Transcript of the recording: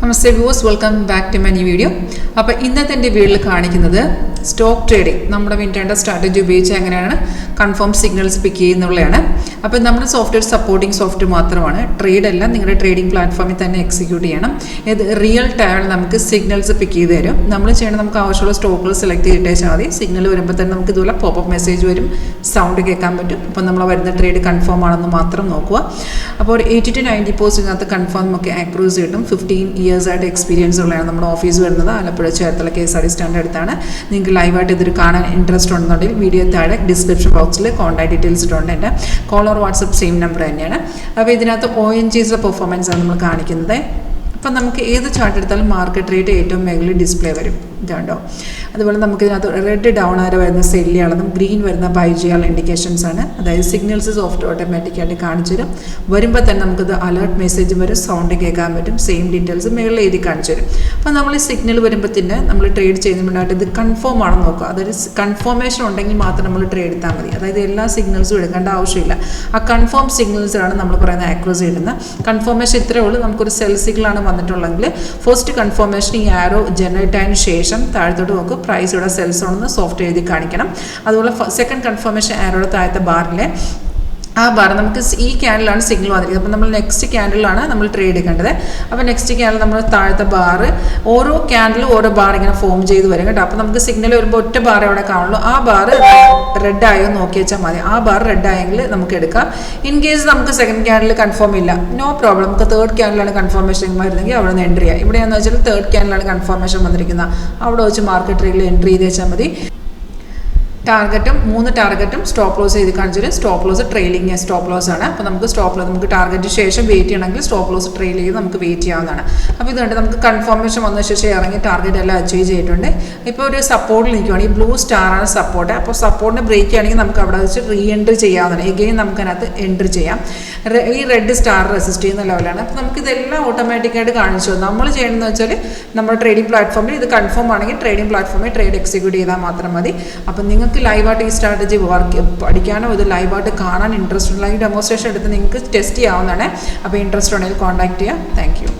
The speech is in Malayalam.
Namaste viewers, welcome back to my new video. അപ്പോൾ ഇന്നത്തെ എൻ്റെ വീഡിയോയിൽ കാണിക്കുന്നത് സ്റ്റോക്ക് ട്രേഡിംഗ്, നമ്മുടെ വിൻറ്റേണ്ട സ്ട്രാറ്റജി ഉപയോഗിച്ച് എങ്ങനെയാണ് കൺഫേം സിഗ്നൽസ് പിക്ക് ചെയ്യുന്നുള്ളതാണ്. അപ്പോൾ നമ്മുടെ സോഫ്റ്റ്വെയർ സപ്പോർട്ടിംഗ് സോഫ്റ്റ്വെയർ മാത്രമാണ്, ട്രേഡ് എല്ലാം നിങ്ങളുടെ ട്രേഡിംഗ് പ്ലാറ്റ്ഫോമിൽ തന്നെ എക്സിക്യൂട്ട് ചെയ്യണം. ഇത് റിയൽ ടൈമിൽ നമുക്ക് സിഗ്നൽസ് പിക്ക് ചെയ്ത് തരും. നമ്മൾ ചെയ്യണം, നമുക്ക് ആവശ്യമുള്ള സ്റ്റോക്കുകൾ സെലക്ട് ചെയ്തിട്ടേച്ചാൽ മതി. സിഗ്നൽ വരുമ്പോൾ തന്നെ നമുക്ക് ഇതുപോലെ പോപ്പപ്പ് മെസ്സേജ് വരും, സൗണ്ട് കേൾക്കാൻ പറ്റും. അപ്പോൾ നമ്മൾ വരുന്ന ട്രേഡ് കൺഫേം ആണെന്ന് മാത്രം നോക്കുക. അപ്പോൾ ഒരു 80 to 90% ഇതിനകത്ത് കൺഫേം നമുക്ക് ആക്രൂസ് കിട്ടും. 15 years ആയിട്ട് എക്സ്പീരിയൻസ് ഉള്ളതാണ് നമ്മുടെ ഓഫീസ് വരുന്നത്. ആലപ്പുഴ ചേർത്തല KSRTC സ്റ്റാൻഡ് അടുത്താണ്. നിങ്ങൾക്ക് ലൈവായിട്ട് ഇതൊരു കാണാൻ ഇൻട്രസ്റ്റ് ഉണ്ടെന്നുണ്ടെങ്കിൽ വീഡിയോ താഴെ ഡിസ്ക്രിപ്ഷൻ ബോക്സിൽ കോൺടാക്ട് ഡീറ്റെയിൽസ് ഇട്ടുണ്ട്. എൻ്റെ call or WhatsApp same number തന്നെയാണ്. അപ്പോൾ ഇതിനകത്ത് ONG's പെർഫോമൻസ് ആണ് നമ്മൾ കാണിക്കുന്നത്. അപ്പം നമുക്ക് ഏത് ചാർട്ട് എടുത്താലും മാർക്കറ്റ് റേറ്റ് ഏറ്റവും മേഖലയിൽ ഡിസ്പ്ലേ വരും, ഇതുണ്ടോ. അതുപോലെ നമുക്ക് ഇതിനകത്ത് റെഡ് ഡൗൺ ആരെ വരുന്ന സെല്ല് ചെയ്യാനുള്ളതും ഗ്രീൻ വരുന്ന ബൈ ചെയ്യാനുള്ള ഇൻഡിക്കേഷൻസ് ആണ്. അതായത് സിഗ്നൽസ് സോഫ്റ്റ്വെയർ ഓട്ടോമാറ്റിക്കായിട്ട് കാണിച്ചു തരും. വരുമ്പോൾ തന്നെ നമുക്കിത് അലേർട്ട് മെസ്സേജ് വരും, സൗണ്ട് കേൾക്കാൻ പറ്റും, സെയിം ഡീറ്റെയിൽസ് മേളിൽ എഴുതി കാണിച്ചു തരും. അപ്പോൾ നമ്മൾ ഈ സിഗ്നൽ വരുമ്പോൾ തന്നെ നമ്മൾ ട്രേഡ് ചെയ്യുന്നതിനായിട്ട് ഇത് കൺഫേം ആണെന്ന് നോക്കുക. അതായത് കൺഫേമേഷൻ ഉണ്ടെങ്കിൽ മാത്രം നമ്മൾ ട്രേഡ് എടുത്താൽ മതി. അതായത് എല്ലാ സിഗ്നൽസും എടുക്കേണ്ട ആവശ്യമില്ല. ആ കൺഫേം സിഗ്നൽസിലാണ് നമ്മൾ പറയുന്ന ആക്രോസ് ഇടുന്നത്. കൺഫേമേഷൻ ഇത്രയേ ഉള്ളൂ. നമുക്കൊരു സെൽ സിഗ്നലാണ് വന്നിട്ടുള്ളെങ്കിൽ ഫസ്റ്റ് കൺഫേമേഷൻ ഈ ആരോ ജനറേറ്റ് ആയതിനു ശേഷം താഴത്തോട്ട് നോക്കും, പ്രൈസ് ഇവിടെ സെൽസ് ഉണ്ടെന്ന് സോഫ്റ്റ് എഴുതി കാണിക്കണം. അതുപോലെ സെക്കൻഡ് കൺഫർമേഷൻ ആരോടെ താഴത്തെ ബാറിലെ ആ ബാർ നമുക്ക് ഈ ക്യാൻഡിലാണ് സിഗ്നൽ വന്നിരിക്കുന്നത്. അപ്പോൾ നമ്മൾ നെക്സ്റ്റ് ക്യാൻഡിലാണ് നമ്മൾ ട്രേഡ് എടുക്കേണ്ടത്. അപ്പോൾ നെക്സ്റ്റ് ക്യാൻഡിൽ നമ്മൾ താഴത്തെ ബാർ, ഓരോ ക്യാൻഡിലും ഓരോ ബാർ ഇങ്ങനെ ഫോം ചെയ്ത് വരും കേട്ടോ. അപ്പോൾ നമുക്ക് സിഗ്നൽ വരുമ്പോൾ ഒറ്റ ബാർ അവിടെ കാണുള്ളൂ. ആ ബാർ റെഡ് ആയോ നോക്കി വെച്ചാൽ മതി. ആ ബാർ റെഡ് ആയെങ്കിൽ നമുക്ക് എടുക്കാം. ഇൻ കേസ് നമുക്ക് സെക്കൻഡ് ക്യാൻഡിൽ കൺഫേം ഇല്ല, നോ പ്രോബ്ലം. നമുക്ക് തേർഡ് ക്യാൻഡിലാണ് കൺഫർമേഷൻ വരുന്നെങ്കിൽ അവിടെ നിന്ന് എൻട്രി ചെയ്യാം. ഇവിടെയാണെന്ന് വെച്ചാൽ തേർഡ് ക്യാൻഡിലാണ് കൺഫർമേഷൻ വന്നിരിക്കുന്നത്. അവിടെ വെച്ച് മാർക്കറ്റ് ട്രേഡിൽ എൻട്രി ചെയ്ത് വെച്ചാൽ മതി. ടാർഗറ്റും 3 ടാർഗറ്റും സ്റ്റോപ്പ് ലോസ് ചെയ്ത് കാണിച്ചിട്ട്, stop loss trailing stop loss ആണ്. അപ്പോൾ നമുക്ക് സ്റ്റോപ്പ് ലോസ് നമുക്ക് ടാർഗറ്റിന് ശേഷം വെയിറ്റ് ചെയ്യണമെങ്കിൽ സ്റ്റോപ്പ് ലോസ് ട്രെയിൽ ചെയ്ത് നമുക്ക് വെയിറ്റ് ചെയ്യാവുന്നതാണ്. അപ്പോൾ ഇതുകൊണ്ട് നമുക്ക് കൺഫർമേഷൻ വന്ന ശേഷം ഇറങ്ങി ടാർഗറ്റ് എല്ലാം അച്ചീവ് ചെയ്തിട്ടുണ്ട്. ഇപ്പോൾ ഒരു സപ്പോർട്ടിൽ നിൽക്കുകയാണെങ്കിൽ ബ്ലൂ സ്റ്റാറാണ് സപ്പോർട്ട്. അപ്പോൾ സപ്പോർട്ടിനെ ബ്രേക്ക് ചെയ്യുകയാണെങ്കിൽ നമുക്ക് അവിടെ വെച്ച് റീ എൻട്രി ചെയ്യാവുന്നതാണ്. എഗെയിൻ നമുക്ക് അതിനകത്ത് എൻട്രി ചെയ്യാം. ഈ റെഡ് സ്റ്റാർ റെസിസ്റ്റ് ചെയ്യുന്ന ലെവലാണ്. അപ്പോൾ നമുക്ക് ഇതെല്ലാം ഓട്ടോമാറ്റിക്കായിട്ട് കാണിച്ചു. നമ്മൾ ചെയ്യണമെന്ന് വെച്ചാൽ നമ്മുടെ ട്രേഡിംഗ് പ്ലാറ്റ്ഫോമിൽ ഇത് കൺഫേം ആണെങ്കിൽ ട്രേഡിംഗ് പ്ലാറ്റ്ഫോമിൽ ട്രേഡ് എക്സിക്യൂട്ട് ചെയ്താൽ മാത്രം മതി. അപ്പോൾ നിങ്ങൾക്ക് ലൈവായിട്ട് ഈ സ്ട്രാറ്റജി വർക്ക് പഠിക്കാനോ ഇത് ലൈവായിട്ട് കാണാൻ ഇൻട്രസ്റ്റ് ഉണ്ടെങ്കിൽ ഡെമോൺസ്ട്രേഷൻ എടുത്ത് നിങ്ങൾക്ക് ടെസ്റ്റ് ചെയ്യാവുന്നതാണ്. അപ്പോൾ ഇൻട്രസ്റ്റ് ഉണ്ടെങ്കിൽ കോൺടാക്ട് ചെയ്യാം. Thank you.